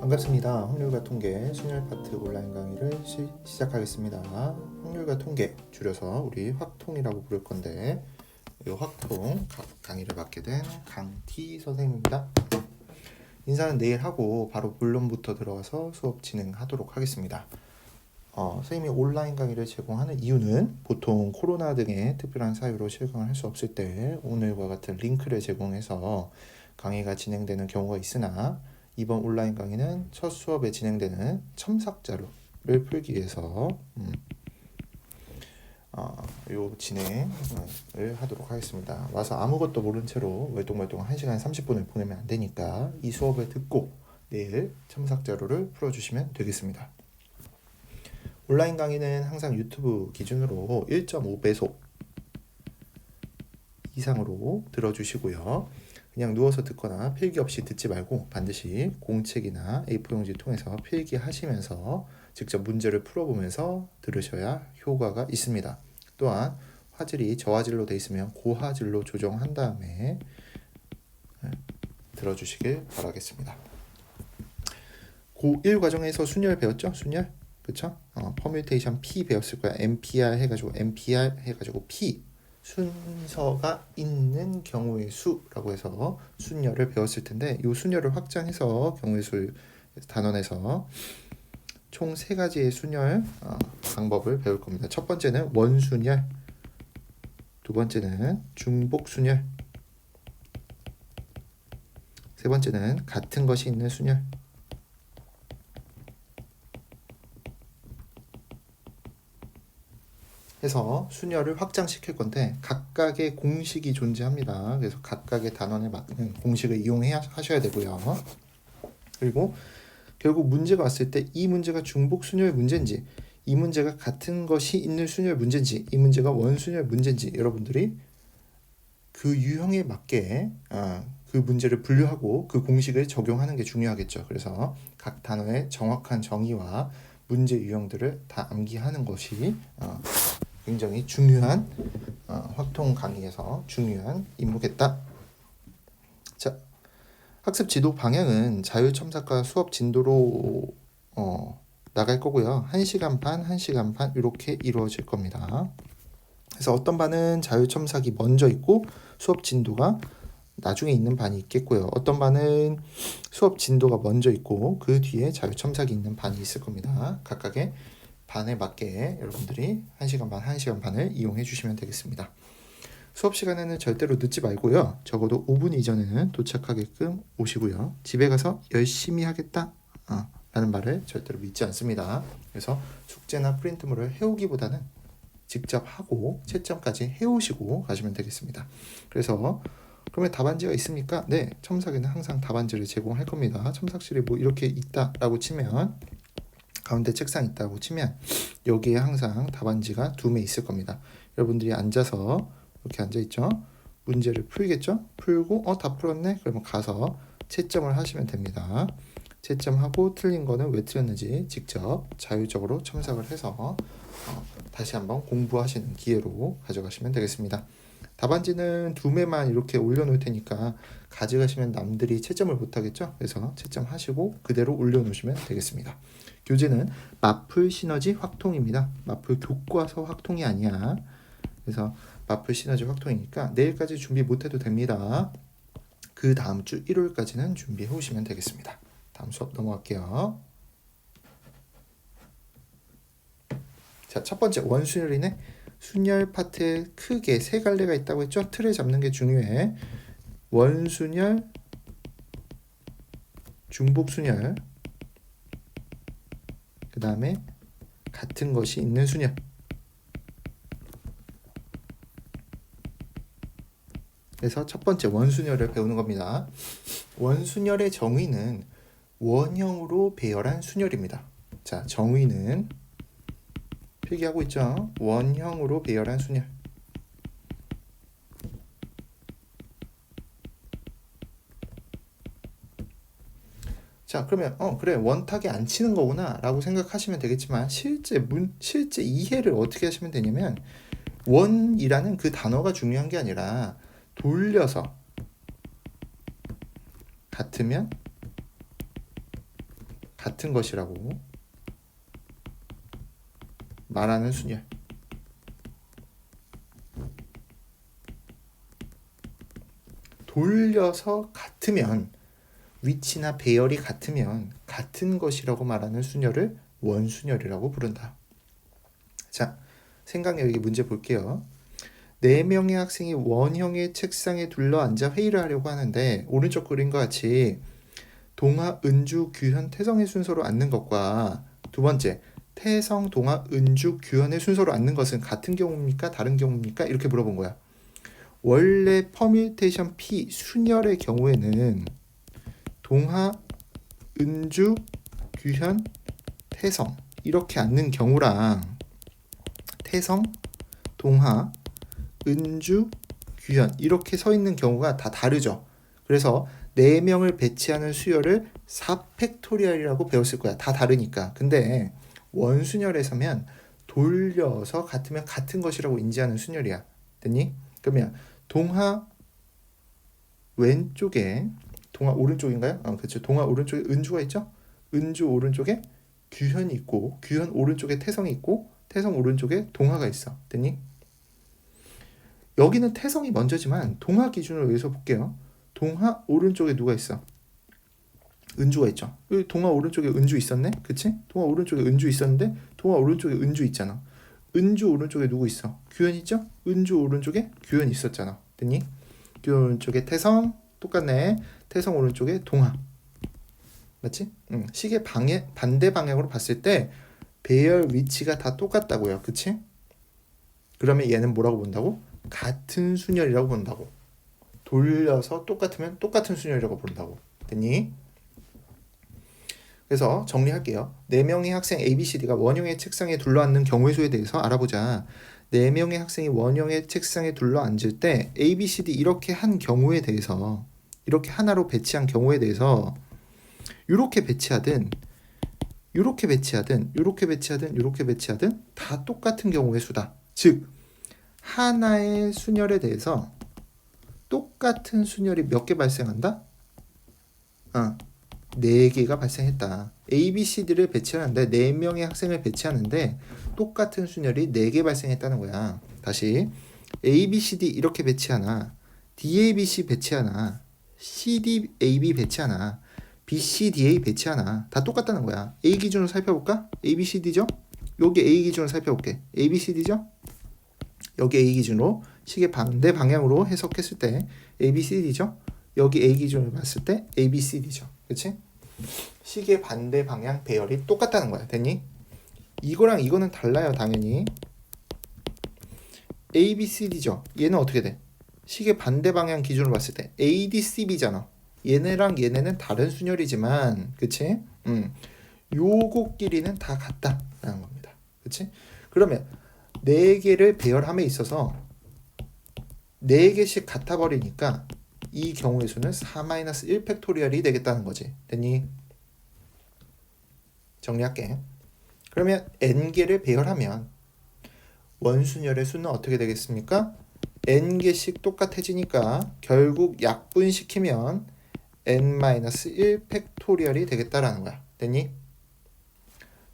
반갑습니다. 확률과 통계 순열 파트 온라인 강의를 시작하겠습니다. 확률과 통계 줄여서 우리 확통이라고 부를 건데 이 확통 강의를 맡게 된 강티 선생님입니다. 인사는 내일 하고 바로 본론부터 들어가서 수업 진행하도록 하겠습니다. 선생님이 온라인 강의를 제공하는 이유는 보통 코로나 등의 특별한 사유로 실강을 할 수 없을 때 오늘과 같은 링크를 제공해서 강의가 진행되는 경우가 있으나 이번 온라인 강의는 첫 수업에 진행되는 첨삭 자료를 풀기 위해서 요 진행을 하도록 하겠습니다. 와서 아무것도 모른 채로 멀뚱멀뚱 1시간 30분을 보내면 안 되니까 이 수업을 듣고 내일 첨삭 자료를 풀어주시면 되겠습니다. 온라인 강의는 항상 유튜브 기준으로 1.5배속 이상으로 들어주시고요. 그냥 누워서 듣거나 필기 없이 듣지 말고 반드시 공책이나 A4용지 통해서 필기하시면서 직접 문제를 풀어보면서 들으셔야 효과가 있습니다. 또한 화질이 저화질로 되어 있으면 고화질로 조정한 다음에 들어주시길 바라겠습니다. 고1 과정에서 순열 배웠죠? 순열? 그쵸? 퍼뮤테이션 P 배웠을 거야. MPR 해가지고 P 순서가 있는 경우의 수라고 해서 순열을 배웠을 텐데 이 순열을 확장해서 경우의 수 단원에서 총 3가지의 순열 방법을 배울 겁니다. 첫 번째는 원순열, 두 번째는 중복순열, 세 번째는 같은 것이 있는 순열. 해서 순열을 확장시킬 건데 각각의 공식이 존재합니다. 그래서 각각의 단원에 맞는 공식을 이용해야 하셔야 되고요. 그리고 결국 문제가 왔을 때 이 문제가 중복 순열 문제인지 이 문제가 같은 것이 있는 순열 문제인지 이 문제가 원순열 문제인지 여러분들이 그 유형에 맞게 그 문제를 분류하고 그 공식을 적용하는 게 중요하겠죠. 그래서 각 단어의 정확한 정의와 문제 유형들을 다 암기하는 것이 굉장히 중요한 확통 강의에서 중요한 임무겠다. 자, 학습 지도 방향은 자율첨삭과 수업 진도로 나갈 거고요. 1시간 반, 1시간 반 이렇게 이루어질 겁니다. 그래서 어떤 반은 자율첨삭이 먼저 있고 수업 진도가 나중에 있는 반이 있겠고요. 어떤 반은 수업 진도가 먼저 있고 그 뒤에 자율첨삭이 있는 반이 있을 겁니다. 각각의 반에 맞게 여러분들이 1시간 반, 1시간 반을 이용해 주시면 되겠습니다. 수업 시간에는 절대로 늦지 말고요. 적어도 5분 이전에는 도착하게끔 오시고요. 집에 가서 열심히 하겠다 라는 말을 절대로 믿지 않습니다. 그래서 숙제나 프린트물을 해오기보다는 직접 하고 채점까지 해오시고 가시면 되겠습니다. 그래서 그러면 답안지가 있습니까? 네, 첨삭에는 항상 답안지를 제공할 겁니다. 첨삭실이 뭐 이렇게 있다라고 치면 가운데 책상 있다고 치면 여기에 항상 답안지가 2매 있을 겁니다. 여러분들이 앉아서 이렇게 앉아있죠? 문제를 풀겠죠? 풀고 다 풀었네? 그러면 가서 채점을 하시면 됩니다. 채점하고 틀린 거는 왜 틀렸는지 직접 자율적으로 첨삭을 해서 다시 한번 공부하시는 기회로 가져가시면 되겠습니다. 답안지는 2매만 이렇게 올려놓을 테니까 가져가시면 남들이 채점을 못하겠죠? 그래서 채점하시고 그대로 올려놓으시면 되겠습니다. 교재는 마플 시너지 확통입니다. 마플 교과서 확통이 아니야. 그래서 마플 시너지 확통이니까 내일까지 준비 못해도 됩니다. 그 다음 주 1월까지는 준비해 오시면 되겠습니다. 다음 수업 넘어갈게요. 자, 첫 번째 원순열이네. 순열 파트에 크게 3갈래가 있다고 했죠? 틀을 잡는 게 중요해. 원순열, 중복순열, 그 다음에 같은 것이 있는 순열. 그래서 첫 번째 원순열을 배우는 겁니다. 원순열의 정의는 원형으로 배열한 순열입니다. 자, 정의는 필기하고 있죠? 원형으로 배열한 순열. 자, 그러면 그래 원탁에 안 치는 거구나 라고 생각하시면 되겠지만 실제 이해를 어떻게 하시면 되냐면 원이라는 그 단어가 중요한 게 아니라 돌려서 같으면 같은 것이라고 말하는 순열. 돌려서 같으면, 위치나 배열이 같으면 같은 것이라고 말하는 순열을 원순열이라고 부른다. 자, 생각여기 문제 볼게요. 4명의 학생이 원형의 책상에 둘러앉아 회의를 하려고 하는데 오른쪽 그림과 같이 동화, 은주, 규현, 태성의 순서로 앉는 것과 두 번째 태성, 동화, 은주, 규현의 순서로 앉는 것은 같은 경우입니까? 다른 경우입니까? 이렇게 물어본 거야. 원래 퍼뮤테이션 P 순열의 경우에는 동화, 은주, 규현, 태성 이렇게 앉는 경우랑 태성, 동화, 은주, 규현 이렇게 서 있는 경우가 다 다르죠. 그래서 4명을 배치하는 수열을 4팩토리얼이라고 배웠을 거야. 다 다르니까. 근데 원순열에서면 돌려서 같으면 같은 것이라고 인지하는 순열이야. 됐니? 그러면 동화 왼쪽에 동화 오른쪽인가요? 그렇죠. 동화 오른쪽에 은주가 있죠. 은주 오른쪽에 규현이 있고 규현 오른쪽에 태성이 있고 태성 오른쪽에 동화가 있어. 됐니? 여기는 태성이 먼저지만 동화 기준으로 여기서 볼게요. 동화 오른쪽에 누가 있어? 은주가 있죠. 여기 동화 오른쪽에 은주 있었네? 그치? 동화 오른쪽에 은주 있었는데 동화 오른쪽에 은주 있잖아. 은주 오른쪽에 누구 있어? 규현 있죠? 은주 오른쪽에 규현 있었잖아. 됐니? 규현 오른쪽에 태성 똑같네. 태성 오른쪽에 동화. 맞지? 시계 반대 방향으로 봤을 때 배열 위치가 다 똑같다고요. 그치? 그러면 얘는 뭐라고 본다고? 같은 순열이라고 본다고. 돌려서 똑같으면 똑같은 순열이라고 본다고. 됐니? 그래서 정리할게요. 4명의 학생 A, B, C, D가 원형의 책상에 둘러앉는 경우의 수에 대해서 알아보자. 4명의 학생이 원형의 책상에 둘러앉을 때 A, B, C, D 이렇게 한 경우에 대해서 이렇게 하나로 배치한 경우에 대해서 이렇게 배치하든 이렇게 배치하든 이렇게 배치하든 이렇게 배치하든 다 똑같은 경우의 수다. 즉 하나의 순열에 대해서 똑같은 순열이 몇 개 발생한다? 4개가 발생했다. A, B, C, D를 배치하는데 4명의 학생을 배치하는데 똑같은 순열이 4개 발생했다는 거야. 다시 A, B, C, D 이렇게 배치하나 D, A, B, C 배치하나 C, D, A, B 배치하나 B, C, D, A 배치하나 다 똑같다는 거야. A 기준으로 살펴볼까? A, B, C, D죠? 여기 A 기준으로 살펴볼게. A, B, C, D죠? 여기 A 기준으로 시계 반대 방향으로 해석했을 때 A, B, C, D죠? 여기 A 기준으로 봤을 때 A, B, C, D죠. 그치? 시계 반대 방향 배열이 똑같다는 거야. 됐니? 이거랑 이거는 달라요. 당연히 A, B, C, D죠. 얘는 어떻게 돼? 시계 반대 방향 기준으로 봤을 때 A, D, C, B잖아. 얘네랑 얘네는 다른 순열이지만 그치? 요거끼리는 다 같다라는 겁니다. 그치? 그러면 4개를 배열함에 있어서 4개씩 같아 버리니까 이 경우의 수는 4-1 팩토리얼이 되겠다는 거지. 됐니? 정리할게. 그러면 n개를 배열하면 원순열의 수는 어떻게 되겠습니까? n개씩 똑같아지니까 결국 약분시키면 n-1 팩토리얼이 되겠다라는 거야. 됐니?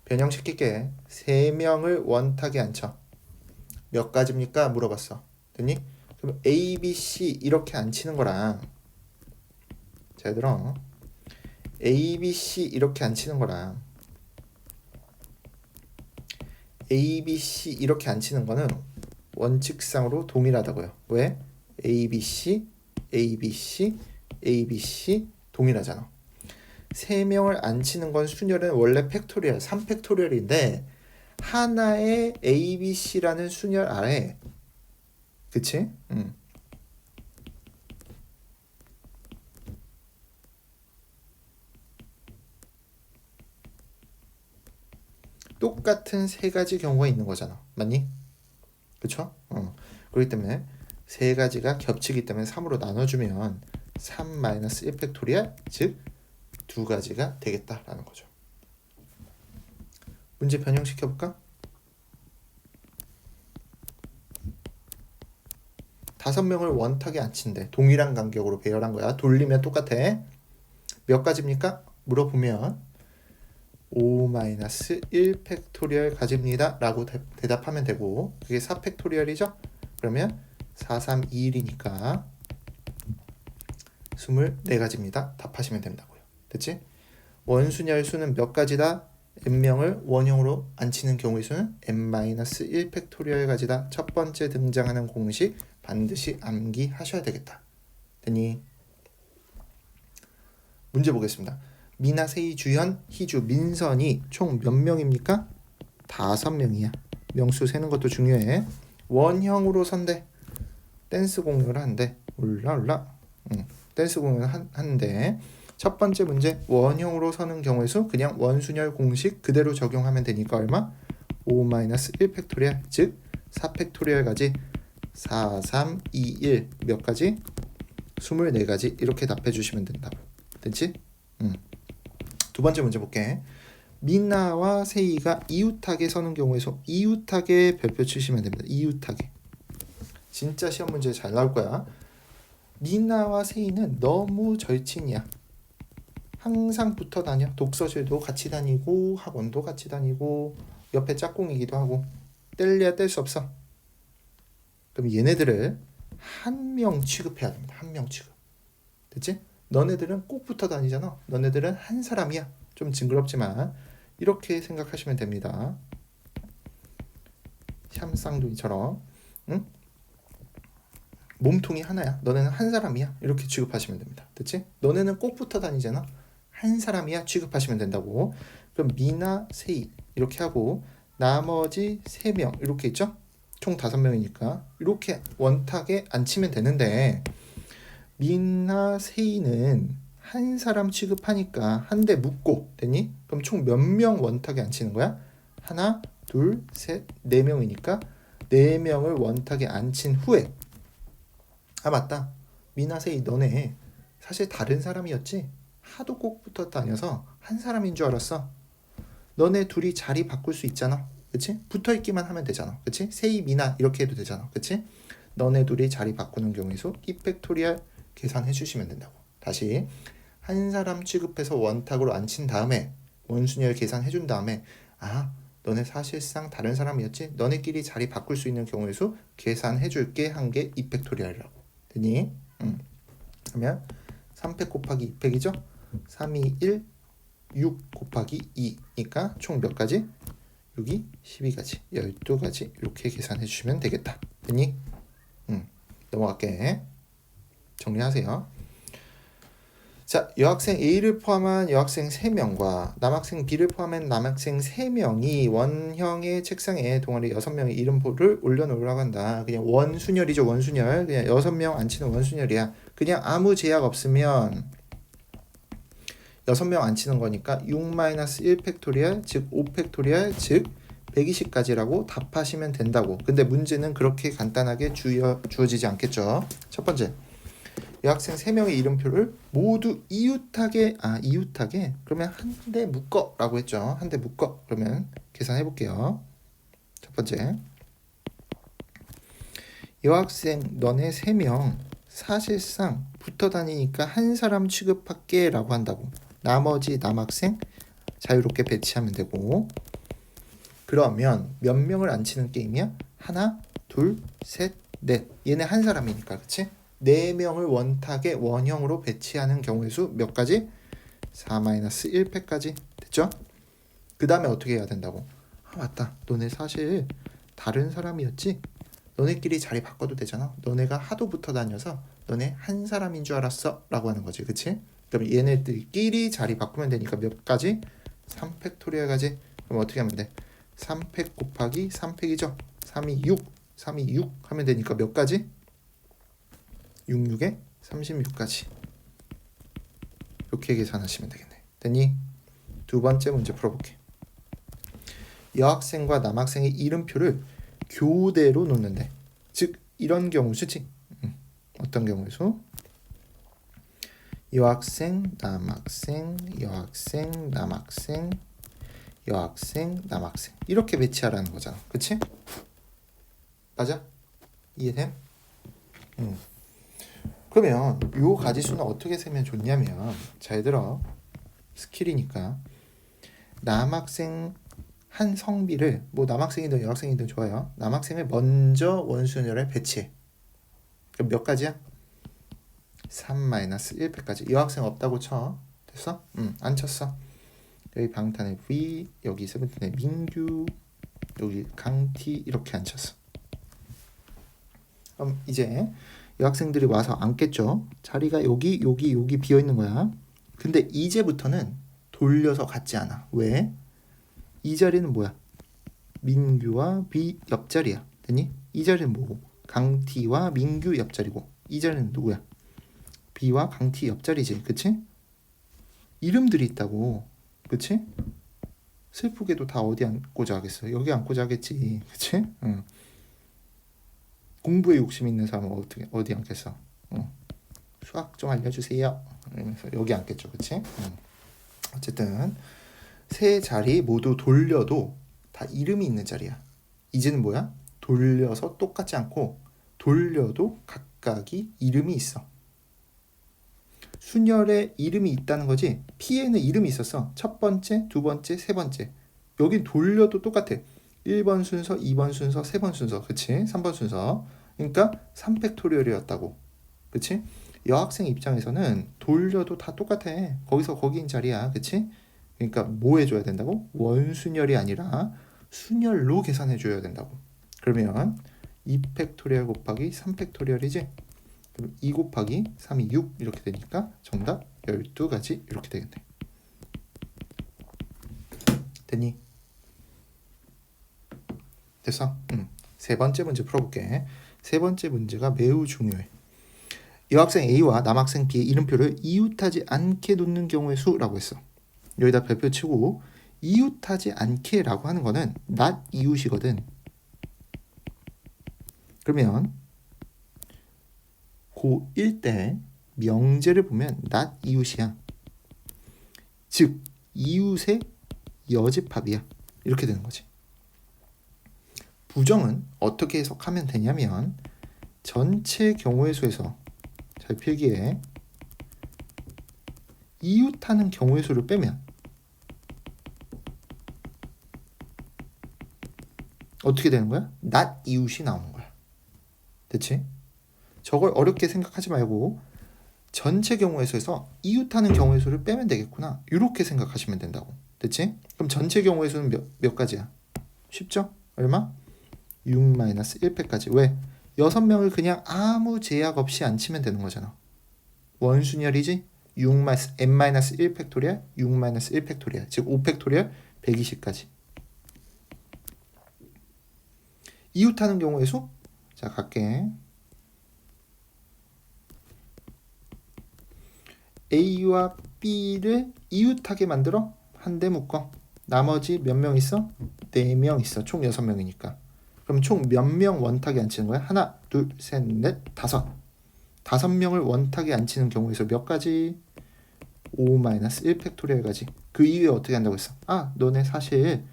변형시킬게. 3명을 원탁에 앉혀. 몇 가지입니까? 물어봤어. 됐니? 그럼 A, B, C 이렇게 앉히는 거랑 잘 들어. A, B, C 이렇게 앉히는 거랑 A, B, C 이렇게 앉히는 거는 원칙상으로 동일하다고요. 왜? A, B, C, A, B, C, A, B, C 동일하잖아. 3명을 앉히는 건 순열은 원래 팩토리얼 3팩토리얼인데 하나의 A, B, C라는 순열 아래 그치? 똑같은 3가지 경우가 있는 거잖아. 맞니? 그쵸? 그렇기 때문에 3가지가 겹치기 때문에 3으로 나눠주면 3-1 팩토리얼 즉 2가지가 되겠다라는 거죠. 문제 변형시켜볼까? 5명을 원탁에 앉힌대. 동일한 간격으로 배열한 거야. 돌리면 똑같아. 몇 가지입니까? 물어보면 5-1 팩토리얼 가집니다 라고 대답하면 되고, 그게 4 팩토리얼이죠? 그러면 4, 3, 2, 1이니까 24가지입니다. 답하시면 된다고요. 됐지? 원순열 수는 몇 가지다? n명을 원형으로 앉히는 경우의 수는 n-1 팩토리얼 가지다. 첫 번째 등장하는 공식 반드시 암기하셔야 되겠다. 됐니? 문제 보겠습니다. 미나, 세희, 주현, 희주, 민선이 총 몇 명입니까? 5명이야. 명수 세는 것도 중요해. 원형으로 선대. 댄스 공연을 한대. 올라. 댄스 공연을 하는데, 첫 번째 문제 원형으로 서는 경우의 수 그냥 원순열 공식 그대로 적용하면 되니까 얼마? 5-1 팩토리얼, 즉 4 팩토리얼 가지 4, 3, 2, 1 몇 가지? 24가지 이렇게 답해 주시면 된다고. 됐지? 두 번째 문제 볼게. 미나와 세희가 이웃하게 서는 경우의 수, 이웃하게 별표 치시면 됩니다. 이웃하게. 진짜 시험 문제 잘 나올 거야. 미나와 세희는 너무 절친이야. 항상 붙어 다녀. 독서실도 같이 다니고 학원도 같이 다니고 옆에 짝꿍이기도 하고. 뗄래야 뗄 수 없어. 그럼 얘네들을 한 명 취급해야 됩니다. 한 명 취급. 됐지? 너네들은 꼭 붙어 다니잖아. 너네들은 한 사람이야. 좀 징그럽지만 이렇게 생각하시면 됩니다. 샴쌍둥이처럼. 응? 몸통이 하나야. 너네는 한 사람이야. 이렇게 취급하시면 됩니다. 됐지? 너네는 꼭 붙어 다니잖아. 한 사람이야. 취급하시면 된다고. 그럼 미나, 세희 이렇게 하고 나머지 3명 이렇게 있죠? 총 5명이니까 이렇게 원탁에 앉히면 되는데, 미나, 세희는 한 사람 취급하니까 한 대 묶고 됐니? 그럼 총 몇 명 원탁에 앉히는 거야? 하나, 둘, 셋, 4명이니까 4명을 원탁에 앉힌 후에, 아 맞다, 미나, 세희 너네 사실 다른 사람이었지? 하도 꼭 붙어 다녀서 한 사람인 줄 알았어. 너네 둘이 자리 바꿀 수 있잖아. 그치? 붙어 있기만 하면 되잖아. 그치? 세희, 미나 이렇게 해도 되잖아. 그치? 너네 둘이 자리 바꾸는 경우의 수 2 팩토리얼 계산해 주시면 된다고. 다시 한 사람 취급해서 원탁으로 앉힌 다음에 원순열 계산해 준 다음에, 아 너네 사실상 다른 사람이었지? 너네끼리 자리 바꿀 수 있는 경우의 수 계산해 줄게 한 게 2 팩토리얼이라고. 되니? 그러면 3팩 곱하기 2팩이죠? 3, 2, 1, 6 곱하기 2니까 총 몇 가지? 6이 12가지, 12가지 이렇게 계산해 주시면 되겠다. 됐니? 넘어갈게. 정리하세요. 자, 여학생 A를 포함한 여학생 3명과 남학생 B를 포함한 남학생 3명이 원형의 책상에 동아리 6명의 이름표를 올려놓으라고 한다. 그냥 원순열이죠. 원순열. 그냥 6명 앉히는 원순열이야. 그냥 아무 제약 없으면 6명 앉히는 거니까 6-1 팩토리얼, 즉 5 팩토리얼, 즉 120가지라고 답하시면 된다고. 근데 문제는 그렇게 간단하게 주어지지 않겠죠. 첫 번째, 여학생 3명의 이름표를 모두 이웃하게, 이웃하게 그러면 한 대 묶어 라고 했죠. 한 대 묶어. 그러면 계산해 볼게요. 첫 번째, 여학생 너네 3명 사실상 붙어 다니니까 한 사람 취급할게 라고 한다고. 나머지 남학생 자유롭게 배치하면 되고. 그러면 몇 명을 앉히는 게임이야? 하나, 둘, 셋, 넷. 얘네 한 사람이니까, 그치? 4명을 원탁에 원형으로 배치하는 경우의 수 몇 가지? 4-1 팩까지. 됐죠? 그 다음에 어떻게 해야 된다고? 아 맞다, 너네 사실 다른 사람이었지? 너네끼리 자리 바꿔도 되잖아. 너네가 하도 붙어 다녀서 너네 한 사람인 줄 알았어 라고 하는 거지. 그치? 그럼 얘네들끼리 자리 바꾸면 되니까 몇 가지? 3 팩토리얼 가지. 그럼 어떻게 하면 돼? 3팩 곱하기 3팩이죠. 3이 6, 3이 6 하면 되니까 몇 가지? 6, 6에 36가지. 이렇게 계산하시면 되겠네. 됐니? 두 번째 문제 풀어볼게. 여학생과 남학생의 이름표를 교대로 놓는데, 즉 이런 경우 수지. 어떤 경우의 수? 여학생, 남학생, 여학생, 남학생, 여학생, 남학생 이렇게 배치하라는 거잖아. 그치? 맞아? 이해됨? 그러면 요 가지수는 어떻게 세면 좋냐면, 잘 들어. 스킬이니까 남학생 한 성비를 뭐 남학생이든 여학생이든 좋아요. 남학생을 먼저 원순열에 배치해. 그럼 몇 가지야? 3-1팩까지. 여학생 없다고 쳐. 됐어? 안 쳤어. 여기 방탄의 V, 여기 세븐틴의 민규, 여기 강티 이렇게 안 쳤어. 그럼 이제 여학생들이 와서 앉겠죠. 자리가 여기 비어 있는 거야. 근데 이제부터는 돌려서 갖지 않아. 왜? 이 자리는 뭐야? 민규와 B 옆자리야. 됐니? 이 자리는 뭐고? 강티와 민규 옆자리고. 이 자리는 누구야? B와 강티 옆자리지. 그치? 이름들이 있다고. 그치? 슬프게도 다 어디 앉고자 하겠어? 여기 앉고자 하겠지. 그치? 응. 공부에 욕심 있는 사람은 어디 앉겠어? 수학 좀 알려주세요. 이러면서 여기 앉겠죠. 그치? 어쨌든 세 자리 모두 돌려도 다 이름이 있는 자리야. 이제는 뭐야? 돌려서 똑같지 않고 돌려도 각각이 이름이 있어. 순열에 이름이 있다는 거지. P에는 이름이 있었어. 첫 번째, 두 번째, 세 번째. 여긴 돌려도 똑같아. 1번 순서, 2번 순서, 3번 순서. 그치? 3번 순서. 그러니까 3팩토리얼이었다고. 그치? 여학생 입장에서는 돌려도 다 똑같아. 거기서 거기인 자리야. 그치? 그러니까 뭐 해줘야 된다고? 원순열이 아니라 순열로 계산해줘야 된다고. 그러면 2팩토리얼 곱하기 3팩토리얼이지? 그럼 2 곱하기 3이 6 이렇게 되니까 정답 12가지 이렇게 되겠네. 됐니? 됐어? 세 번째 문제 풀어볼게. 세 번째 문제가 매우 중요해. 여학생 A와 남학생 B의 이름표를 이웃하지 않게 놓는 경우의 수라고 했어. 여기다 별표 치고 이웃하지 않게라고 하는 거는 not 이웃이거든. 그러면 고1 때 명제를 보면 not 이웃이야. 즉 이웃의 여집합이야. 이렇게 되는 거지. 부정은 어떻게 해석하면 되냐면 전체 경우의 수에서 잘 필기해. 이웃하는 경우의 수를 빼면 어떻게 되는 거야? not 이웃이 나오는 거야. 됐지? 저걸 어렵게 생각하지 말고 전체 경우의 수에서 이웃하는 경우의 수를 빼면 되겠구나. 이렇게 생각하시면 된다고. 됐지? 그럼 전체 경우의 수는 몇 가지야? 쉽죠? 얼마? 6-1팩까지. 왜? 6명을 그냥 아무 제약 없이 안 치면 되는 거잖아. 원순열이지? 6-n-1팩토리얼, 6-1팩토리얼. 즉 5팩토리얼 120까지. 이웃하는 경우의 수? 자, 갈게. A와 B를 이웃하게 만들어 한 대 묶어. 나머지 몇 명 있어? 4명 있어. 총 6명이니까. 그럼 총 몇 명 원탁에 앉히는 거야? 하나, 둘, 셋, 넷, 다섯. 5명을 원탁에 앉히는 경우에서 몇 가지? 5-1팩토리얼까지. 그 이후에 어떻게 한다고 했어? 아, 너네 사실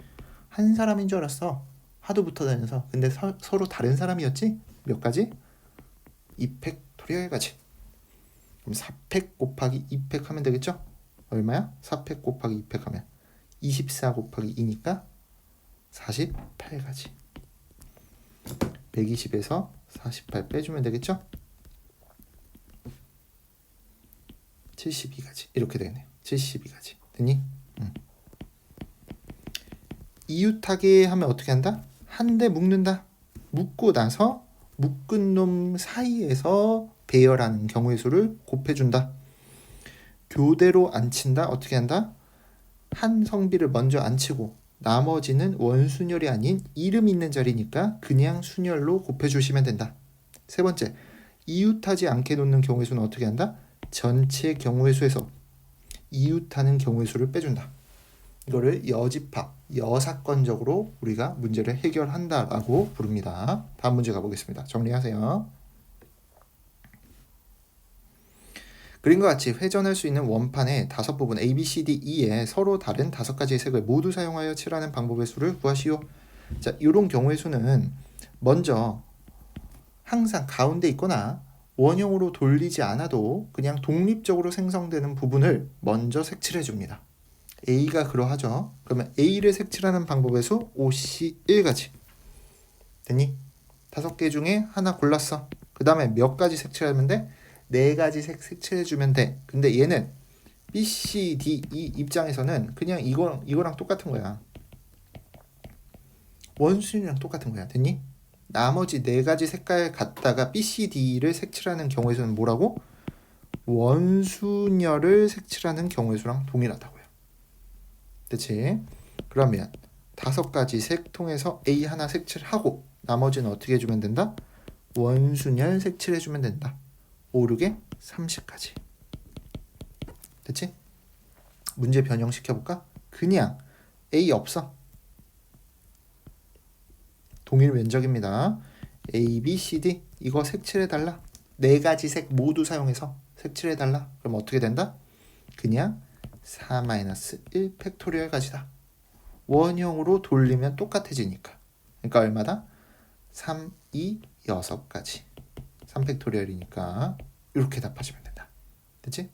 한 사람인 줄 알았어. 하도 붙어 다녀서. 근데 서로 다른 사람이었지? 몇 가지? 2팩토리얼까지. 그럼 4팩 곱하기 2팩 하면 되겠죠? 얼마야? 4팩 곱하기 2팩 하면 24 곱하기 2니까 48가지. 120에서 48 빼주면 되겠죠? 72가지. 이렇게 되겠네요. 72가지. 됐니? 이웃하게 하면 어떻게 한다? 한 대 묶는다. 묶고 나서 묶은 놈 사이에서 배열하는 경우의 수를 곱해준다. 교대로 앉힌다. 어떻게 한다? 한 성비를 먼저 앉히고 나머지는 원순열이 아닌 이름 있는 자리니까 그냥 순열로 곱해주시면 된다. 세 번째, 이웃하지 않게 놓는 경우의 수는 어떻게 한다? 전체 경우의 수에서 이웃하는 경우의 수를 빼준다. 이거를 여집합, 여사건적으로 우리가 문제를 해결한다라고 부릅니다. 다음 문제 가보겠습니다. 정리하세요. 그림과 같이 회전할 수 있는 원판의 5부분 A, B, C, D, E에 서로 다른 5가지의 색을 모두 사용하여 칠하는 방법의 수를 구하시오. 자, 이런 경우의 수는 먼저 항상 가운데 있거나 원형으로 돌리지 않아도 그냥 독립적으로 생성되는 부분을 먼저 색칠해 줍니다. A가 그러하죠. 그러면 A를 색칠하는 방법의 수 OC 1가지. 됐니? 5개 중에 하나 골랐어. 그 다음에 몇 가지 색칠하면 돼? 4가지 색칠해주면 돼. 근데 얘는 B, C, D, E 입장에서는 그냥 이거랑 똑같은 거야. 원순위랑 똑같은 거야. 됐니? 나머지 4가지 색깔 갖다가 B, C, D를 색칠하는 경우에서는 뭐라고? 원순열을 색칠하는 경우의 수랑 동일하다고요. 됐지? 그러면 5가지 색 통해서 A 하나 색칠하고 나머지는 어떻게 해주면 된다? 원순열 색칠해주면 된다. 5, 6에 30까지. 됐지? 문제 변형시켜볼까? 그냥 A 없어. 동일 면적입니다. A, B, C, D 이거 색칠해달라. 4가지 색 모두 사용해서 색칠해달라. 그럼 어떻게 된다? 그냥 4-1 팩토리얼 가지다. 원형으로 돌리면 똑같아지니까. 그러니까 얼마다? 3, 2, 6가지. 3팩토리얼이니까 이렇게 답하시면 된다. 됐지?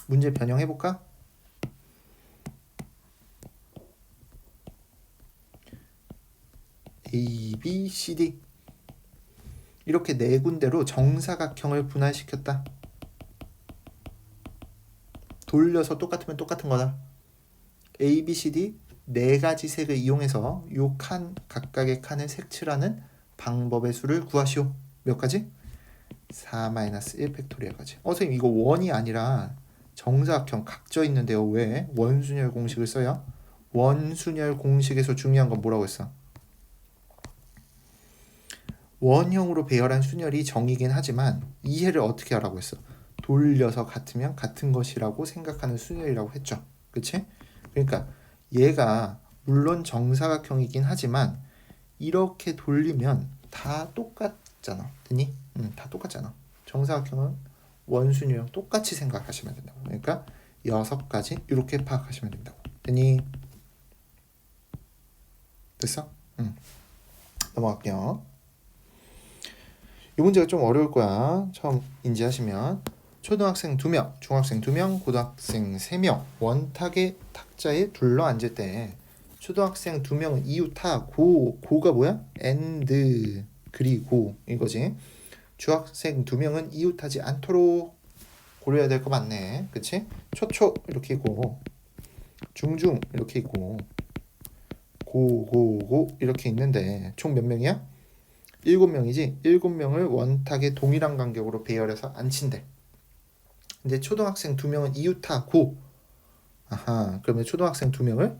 문제 변형해볼까? A, B, C, D 이렇게 4군데로 정사각형을 분할시켰다. 돌려서 똑같으면 똑같은 거다. A, B, C, D 4가지 색을 이용해서 요 칸 각각의 칸을 색칠하는 방법의 수를 구하시오. 몇 가지? 4-1 팩토리얼까지. 선생님 이거 원이 아니라 정사각형 각져 있는데요. 왜 원순열 공식을 써요? 원순열 공식에서 중요한 건 뭐라고 했어? 원형으로 배열한 순열이 정이긴 하지만 이해를 어떻게 하라고 했어? 돌려서 같으면 같은 것이라고 생각하는 순열이라고 했죠. 그치? 그러니까 얘가 물론 정사각형이긴 하지만 이렇게 돌리면 다 똑같잖아. 됐니? 다 똑같잖아. 정사각형은 원순위랑 똑같이 생각하시면 된다고. 그러니까 6가지 이렇게 파악하시면 된다고. 됐니? 됐어? 넘어갈게요. 이 문제가 좀 어려울 거야. 처음 인지하시면 초등학생 2명, 중학생 2명, 고등학생 3명 원탁의 탁자에 둘러 앉을 때 초등학생 2명은 이웃하고 고가 뭐야? and 그리고 이거지. 중학생 2명은 이웃하지 않도록 고려해야 될 거 맞네. 그치? 초초 이렇게 있고 중중 이렇게 있고 고고고 이렇게 있는데 총 몇 명이야? 7명이지. 7명을 원탁의 동일한 간격으로 배열해서 앉힌대. 근데 초등학생 2명은 이웃하고 아하 그러면 초등학생 2명을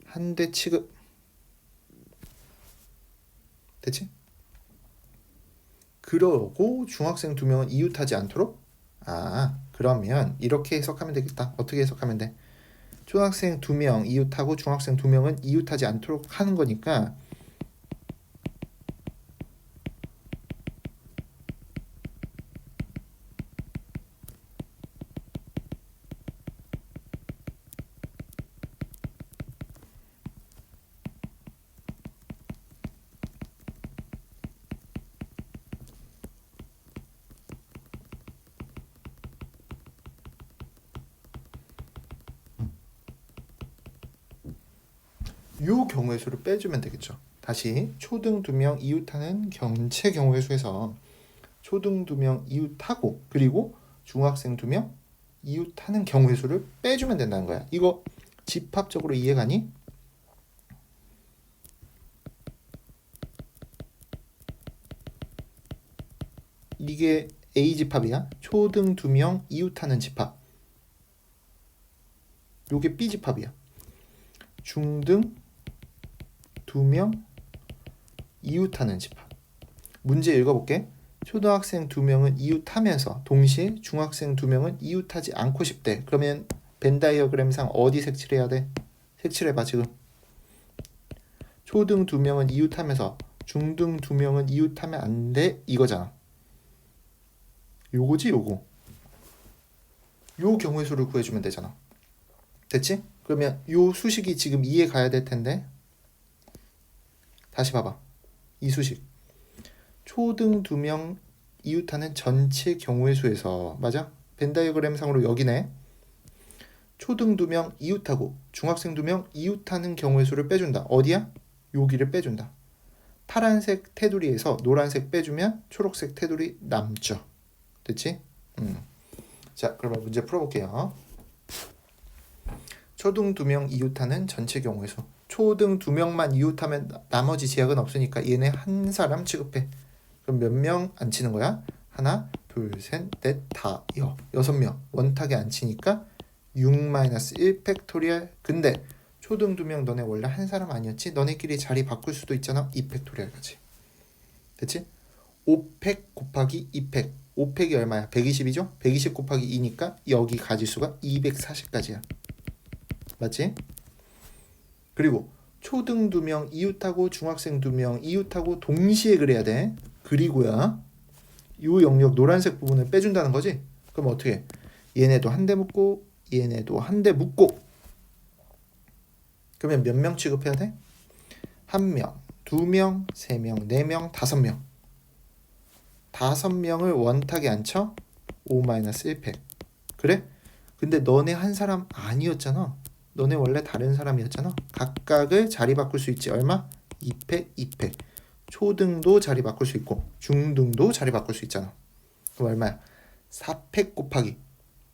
한 대 취급. 됐지? 그러고 중학생 2명은 이웃하지 않도록 그러면 이렇게 해석하면 되겠다. 어떻게 해석하면 돼? 초등학생 2명 이웃하고 중학생 2명은 이웃하지 않도록 하는 거니까 요 경우의 수를 빼주면 되겠죠. 다시 초등 2명 이웃하는 전체 경우의 수에서 초등 2명 이웃하고 그리고 중학생 2명 이웃하는 경우의 수를 빼주면 된다는 거야. 이거 집합적으로 이해가니? 이게 A 집합이야. 초등 2명 이웃하는 집합. 요게 B 집합이야. 중등 2명 이웃하는 집합. 문제 읽어볼게. 초등학생 2명은 이웃하면서 동시에 중학생 2명은 이웃하지 않고 싶대. 그러면 벤 다이어그램상 어디 색칠해야 돼? 색칠해봐 지금. 초등 2명은 이웃하면서 중등 2명은 이웃하면 안 돼. 이거잖아. 요거지 요거. 요 경우의 수를 구해주면 되잖아. 됐지? 그러면 요 수식이 지금 이해 가야 될 텐데 다시 봐봐. 이 수식. 초등 2명 이웃하는 전체 경우의 수에서 맞아? 벤 다이어그램 상으로 여기네. 초등 2명 이웃하고 중학생 2명 이웃하는 경우의 수를 빼준다. 어디야? 여기를 빼준다. 파란색 테두리에서 노란색 빼주면 초록색 테두리 남죠. 됐지? 자, 그러면 문제 풀어볼게요. 초등 2명 이웃하는 전체 경우의 수. 초등 2명만 이웃하면 나머지 제약은 없으니까 얘네 한 사람 취급해. 그럼 몇 명 안 치는 거야? 하나, 둘, 셋, 넷, 다, 6명. 원탁에 안 치니까 6-1 팩토리얼. 근데 초등 2명 너네 원래 한 사람 아니었지? 너네끼리 자리 바꿀 수도 있잖아. 2 팩토리얼까지. 됐지? 5팩 곱하기 2팩. 5팩이 얼마야? 120이죠? 120 곱하기 2니까 여기 가지수가 240까지야. 맞지? 그리고 초등 2명 이웃하고 중학생 2명 이웃하고 동시에 그래야 돼. 그리고야 이 영역 노란색 부분을 빼준다는 거지. 그럼 어떻게 해? 얘네도 한 대 묶고 얘네도 한 대 묶고. 그러면 몇 명 취급해야 돼? 1명, 2명, 3명, 4명, 5명. 5명을 원탁에 앉혀 5-1팩. 그래? 근데 너네 한 사람 아니었잖아. 너네 원래 다른 사람이었잖아. 각각을 자리 바꿀 수 있지. 얼마? 2팩, 2팩. 초등도 자리 바꿀 수 있고 중등도 자리 바꿀 수 있잖아. 그럼 얼마야? 4팩 곱하기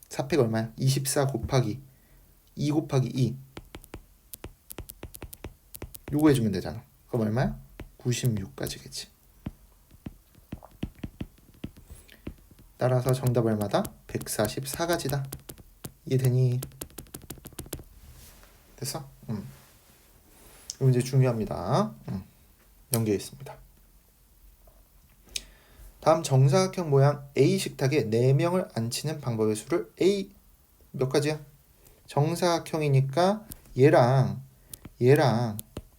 4팩 얼마야? 24 곱하기 2 곱하기 2. 요거 해주면 되잖아. 그럼 얼마야? 96까지겠지. 따라서 정답 얼마다? 144가지다. 이해되니? 됐어? 그럼 이제 중요합니다. 연계해 있습니다. 다음 정사각형 모양 A 식탁에 4명을 앉히는 방법의 수를 A 몇 가지야? 정사각형이니까 얘랑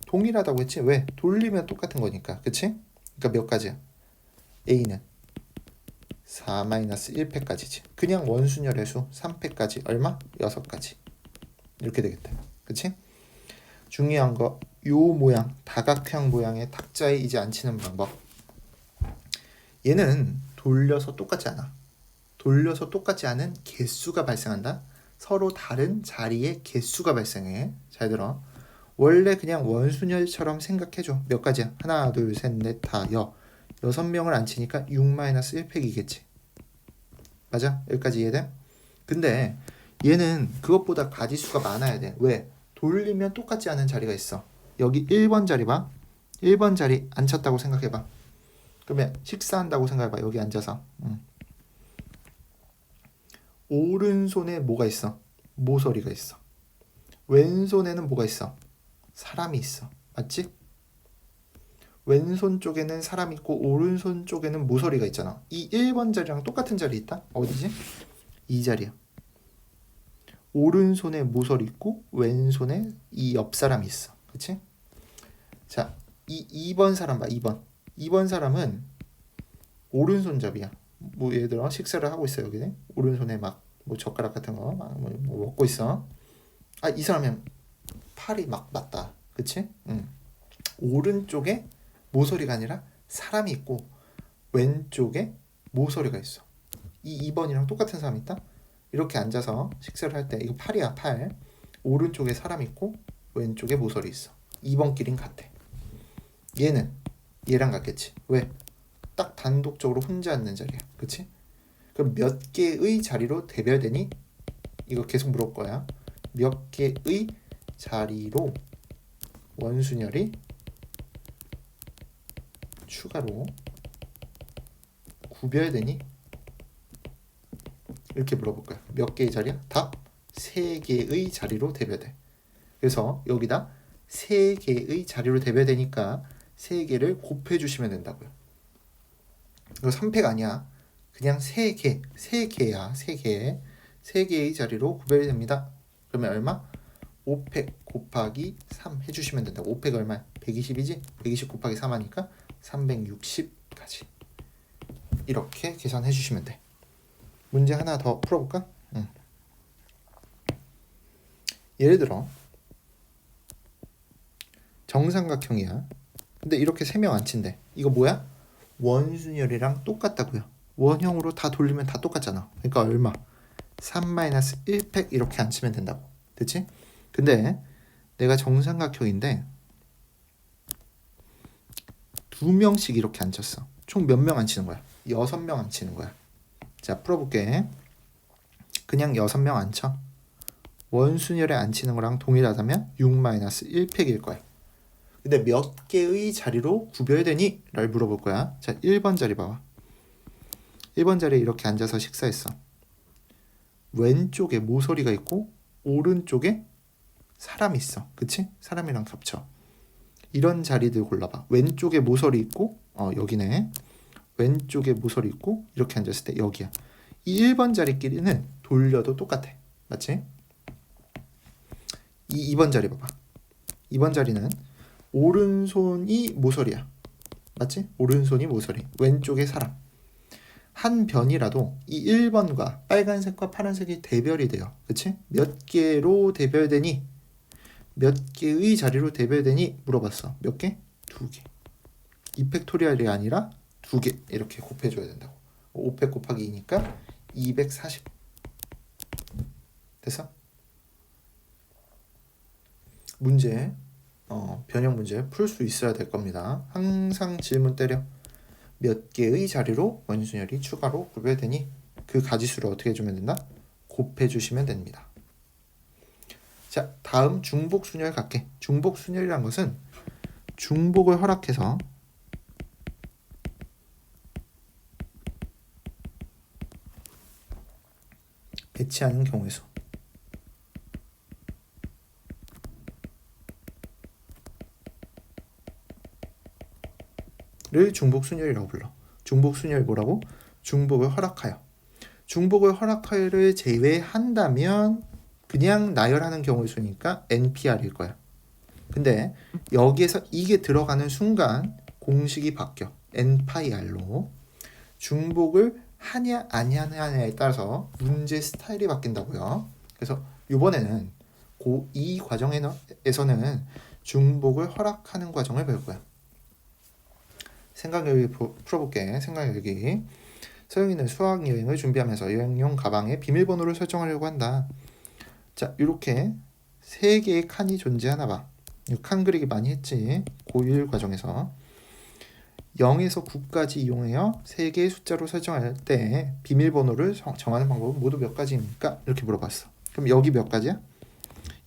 동일하다고 했지? 왜? 돌리면 똑같은 거니까. 그치? 그러니까 몇 가지야? A는 4-1팩까지지. 그냥 원순열의 수 3팩까지 얼마? 6가지. 이렇게 되겠다. 그치? 중요한 거 요 모양 다각형 모양의 탁자에 이제 앉히는 방법. 얘는 돌려서 똑같지 않아. 돌려서 똑같지 않은 개수가 발생한다. 서로 다른 자리의 개수가 발생해. 잘 들어. 원래 그냥 원순열처럼 생각해줘. 몇 가지야? 하나, 둘, 셋, 넷, 다, 6명을 앉히니까 6-1팩이겠지. 맞아? 여기까지 이해돼? 근데 얘는 그것보다 가지수가 많아야 돼. 왜? 돌리면 똑같지 않은 자리가 있어. 여기 1번 자리 봐. 1번 자리 앉혔다고 생각해봐. 그러면 식사한다고 생각해봐. 여기 앉아서. 오른손에 뭐가 있어? 모서리가 있어. 왼손에는 뭐가 있어? 사람이 있어. 맞지? 왼손 쪽에는 사람 있고 오른손 쪽에는 모서리가 있잖아. 이 1번 자리랑 똑같은 자리 있다? 어디지? 이 자리야. 오른손에 모서리 있고 왼손에 이 옆 사람이 있어. 그치? 자, 이 2번 사람 봐. 2번 사람은 오른손잡이야. 뭐 예를 들어 식사를 하고 있어. 여기 오른손에 막 뭐 젓가락 같은 거 막 뭐 먹고 있어. 아, 이 사람은 팔이 막 맞다. 그치? 오른쪽에 모서리가 아니라 사람이 있고 왼쪽에 모서리가 있어. 이 2번이랑 똑같은 사람이 있다? 이렇게 앉아서 식사를 할 때 이거 팔이야. 팔. 오른쪽에 사람 있고 왼쪽에 모서리 있어. 2번끼린 같아. 얘는 얘랑 같겠지. 왜? 딱 단독적으로 혼자 앉는 자리야. 그치? 그럼 몇 개의 자리로 대별되니? 이거 계속 물어볼 거야. 몇 개의 자리로 원순열이 추가로 구별되니? 이렇게 물어볼 거야. 몇 개의 자리야? 답 3개의 자리로 대별돼. 그래서 여기다 3개의 자리로 대별되니까 3개를 곱해주시면 된다고요. 이거 3팩 아니야. 그냥 3개, 3개야. 3개. 3개의 자리로 구별이 됩니다. 그러면 얼마? 5팩 곱하기 3 해주시면 된다고. 5팩 얼마야? 120이지? 120 곱하기 3 하니까 360까지. 이렇게 계산해 주시면 돼. 문제 하나 더 풀어볼까? 예를 들어 정삼각형이야. 근데 이렇게 3명 앉힌대. 이거 뭐야? 원순열이랑 똑같다고요. 원형으로 다 돌리면 다 똑같잖아. 그러니까 얼마? 3-1팩 이렇게 안 치면 된다고. 됐지? 근데 내가 정삼각형인데 2명씩 이렇게 안 쳤어. 총 몇 명 안 치는 거야? 6명 안 치는 거야. 자, 풀어볼게. 그냥 6명 안 쳐. 원순열에 안 치는 거랑 동일하다면 6-1팩일 거야. 근데 몇 개의 자리로 구별되니? 를 물어볼 거야. 자, 1번 자리 봐봐. 1번 자리에 이렇게 앉아서 식사했어. 왼쪽에 모서리가 있고 오른쪽에 사람이 있어. 그치? 사람이랑 겹쳐. 이런 자리들 골라봐. 왼쪽에 모서리 있고 여기네. 왼쪽에 모서리 있고 이렇게 앉았을 때 여기야. 이 1번 자리끼리는 돌려도 똑같아. 맞지? 이 2번 자리 봐봐. 2번 자리는 오른손이 모서리야. 맞지? 오른손이 모서리. 왼쪽에 사람. 한 변이라도 이 1번과 빨간색과 파란색이 대별이 돼요. 그치? 몇 개로 대별되니? 몇 개의 자리로 대별되니? 물어봤어. 몇 개? 2개. 2팩토리얼이 아니라 2개 이렇게 곱해줘야 된다고. 5팩 곱하기 2니까 240. 됐어? 문제 변형 문제 풀 수 있어야 될 겁니다. 항상 질문 때려. 몇 개의 자리로 원순열이 추가로 구별되니? 그 가지수를 어떻게 해주면 된다? 곱해주시면 됩니다. 자, 다음 중복순열 갈게. 중복순열이란 것은 중복을 허락해서 배치하는 경우의 수를 중복순열이라고 불러. 중복순열이 뭐라고? 중복을 허락하여. 중복을 허락하여를 제외한다면 그냥 나열하는 경우의 수니까 NPR일 거야. 근데 여기에서 이게 들어가는 순간 공식이 바뀌어. NPR로. 중복을 하냐 아니하냐에 따라서 문제 스타일이 바뀐다고요. 그래서 이번에는 이 과정에서는 중복을 허락하는 과정을 배울 거야. 생각여기 풀어볼게. 생각여기. 서영이는 수학여행을 준비하면서 여행용 가방에 비밀번호를 설정하려고 한다. 자, 이렇게 3개의 칸이 존재하나 봐. 칸 그리기 많이 했지. 고1 과정에서. 0에서 9까지 이용하여 3개의 숫자로 설정할 때 비밀번호를 정하는 방법은 모두 몇 가지입니까? 이렇게 물어봤어. 그럼 여기 몇 가지야?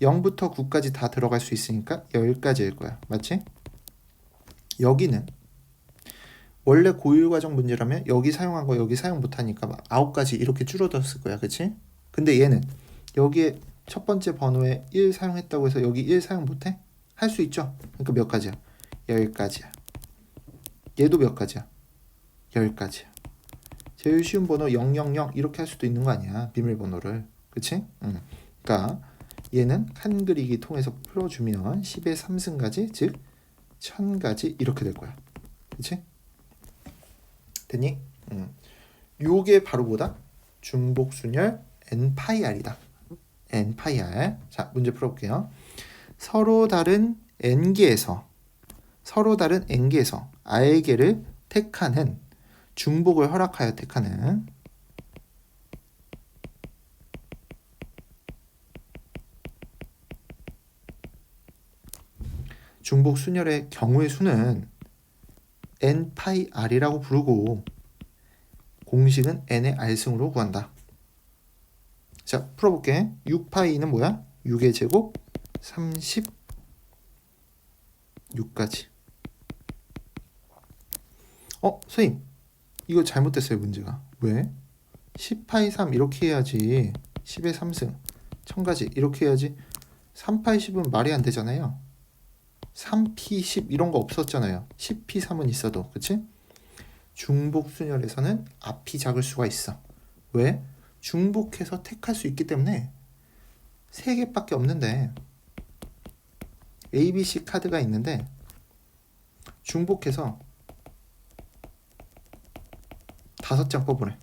0부터 9까지 다 들어갈 수 있으니까 10가지일 거야. 맞지? 여기는 원래 고1 과정 문제라면 여기 사용한 거 여기 사용 못하니까 막 9가지 이렇게 줄어들었을 거야. 그치? 근데 얘는 여기에 첫 번째 번호에 1 사용했다고 해서 여기 1 사용 못해? 할 수 있죠? 그러니까 몇 가지야? 10가지야. 얘도 몇 가지야? 10가지야. 제일 쉬운 번호 000 이렇게 할 수도 있는 거 아니야. 비밀번호를. 그치? 그러니까 얘는 칸 그리기 통해서 풀어주면 10의 3승까지 즉 1000가지 이렇게 될 거야. 그치? 됐니? 요게 바로 뭐다? 중복순열 NPR이다. NPR. 자, 문제 풀어볼게요. 서로 다른 n개에서 r개를 택하는 중복을 허락하여 택하는 중복순열의 경우의 수는 NPR이라고 부르고 공식은 n의 r승으로 구한다. 자, 풀어볼게. 6파이는 뭐야? 6의 제곱 36까지. 선생님 이거 잘못됐어요. 문제가. 왜? 10파이 3 이렇게 해야지. 10의 3승 1000가지 이렇게 해야지. 3파이 10은 말이 안 되잖아요. 3p 10 이런 거 없었잖아요. 10p 3은 있어도. 그치? 중복순열에서는 앞이 작을 수가 있어. 왜? 중복해서 택할 수 있기 때문에 3개밖에 없는데 ABC 카드가 있는데 중복해서 5장 뽑으래.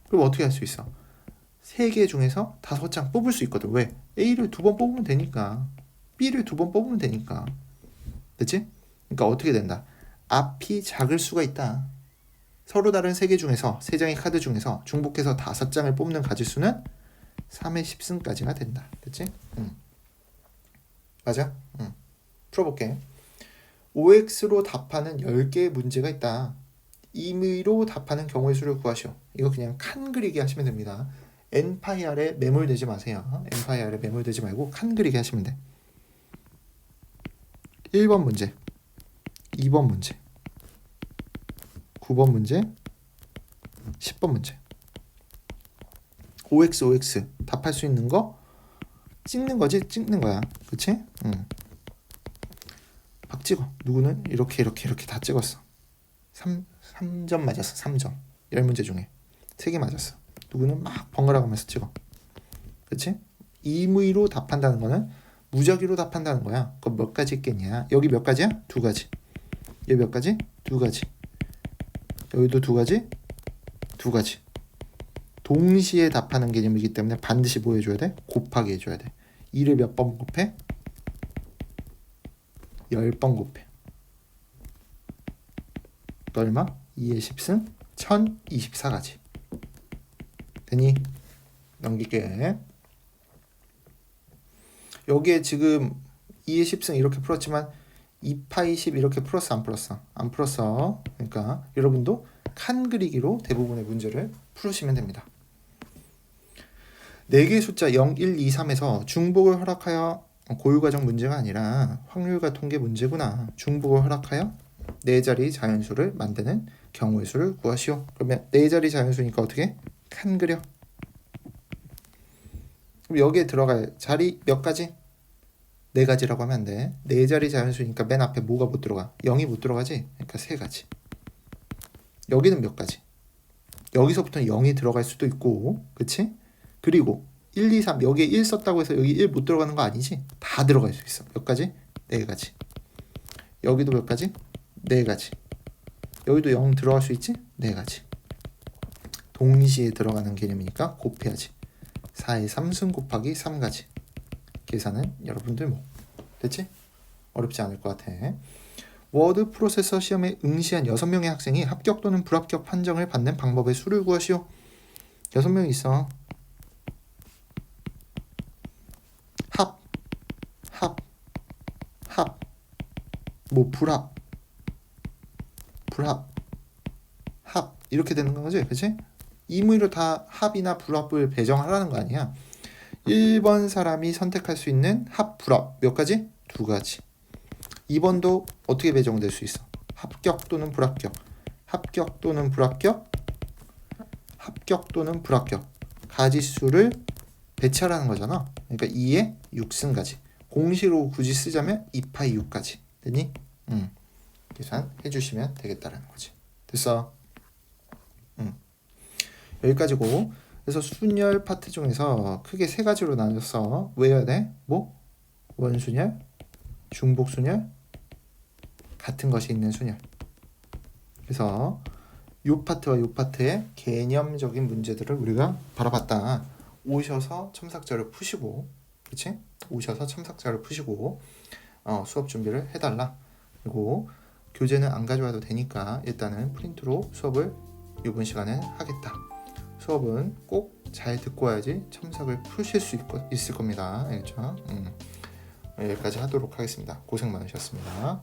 그럼 어떻게 할 수 있어? 3개 중에서 5장 뽑을 수 있거든. 왜? A를 2번 뽑으면 되니까. B를 2번 뽑으면 되니까. 됐지? 그러니까 어떻게 된다? 앞이 작을 수가 있다. 서로 다른 3개 중에서 3장의 카드 중에서 중복해서 5장을 뽑는 가지수는 3의 10승까지가 된다. 됐지? 맞아? 풀어볼게. OX로 답하는 10개의 문제가 있다. 임의로 답하는 경우의 수를 구하시오. 이거 그냥 칸 그리기 하시면 됩니다. n파이r에 매몰되지 마세요. n파이r에 매몰되지 말고 칸 그리기 하시면 돼. 1번 문제, 2번 문제, 9번 문제, 10번 문제. OX 답할 수 있는 거 찍는 거지? 찍는 거야. 그치? 막 찍어. 누구는 이렇게 다 찍었어. 3점 맞았어. 3점. 10문제 중에 3개 맞았어. 누구는 막 번갈아 가면서 찍어. 그치? 임의로 답한다는 거는 무작위로 답한다는 거야. 그럼 몇 가지 있겠냐? 여기 몇 가지야? 2가지. 여기 몇 가지? 2가지. 여기도 2가지? 2가지. 동시에 답하는 개념이기 때문에 반드시 뭐 해줘야 돼? 곱하기 해줘야 돼. 2를 몇 번 곱해? 10번 곱해. 또 얼마? 2의 10승 1024가지. 되니? 넘길게. 여기에 지금 2의 10승 이렇게 풀었지만 2파 20 이렇게 풀었어 안 풀었어? 안 풀었어. 그러니까 여러분도 칸 그리기로 대부분의 문제를 풀으시면 됩니다. 4개의 숫자 0, 1, 2, 3에서 중복을 허락하여 고유과정 문제가 아니라 확률과 통계 문제구나. 중복을 허락하여 4자리 자연수를 만드는 경우의 수를 구하시오. 그러면 4자리 자연수니까 어떻게? 칸 그려. 그럼 여기에 들어갈 자리 몇 가지? 4가지라고 하면 안 돼. 4자리 자연수니까 맨 앞에 뭐가 못 들어가? 0이 못 들어가지? 그러니까 3가지. 여기는 몇 가지? 여기서부터는 0이 들어갈 수도 있고, 그치? 그리고 1, 2, 3 여기에 1 썼다고 해서 여기 1 못 들어가는 거 아니지? 다 들어갈 수 있어. 몇 가지? 4가지. 여기도 몇 가지? 4가지. 여기도 0 들어갈 수 있지? 4가지. 동시에 들어가는 개념이니까 곱해야지. 4의 3승 곱하기 3가지. 계산은 여러분들 뭐 됐지? 어렵지 않을 것 같아. 워드 프로세서 시험에 응시한 6명의 학생이 합격 또는 불합격 판정을 받는 방법의 수를 구하시오. 6명이 있어. 합, 뭐 불합, 합 이렇게 되는 거지, 그치? 임의로 다 합이나 불합을 배정하라는 거 아니야. 1번 사람이 선택할 수 있는 합, 불합 몇 가지? 2가지. 2번도 어떻게 배정될 수 있어? 합격 또는 불합격, 합격 또는 불합격, 합격 또는 불합격 가지수를 배치하라는 거잖아. 그러니까 2의 6승가지. 공식으로 굳이 쓰자면 2파이 6까지. 되니? 계산해 주시면 되겠다라는 거지. 됐어? 여기까지고. 그래서 순열 파트 중에서 크게 3가지로 나눠서 외워야 돼. 뭐? 원순열, 중복순열, 같은 것이 있는 순열. 그래서 요 파트와 요 파트의 개념적인 문제들을 우리가 바라봤다. 오셔서 첨삭자를 푸시고, 그치? 오셔서 첨삭자를 푸시고 수업 준비를 해달라. 그리고 교재는 안 가져와도 되니까 일단은 프린트로 수업을 이번 시간에 하겠다. 수업은 꼭 잘 듣고 와야지 첨삭을 푸실 수 있을 겁니다. 알겠죠? 여기까지 하도록 하겠습니다. 고생 많으셨습니다.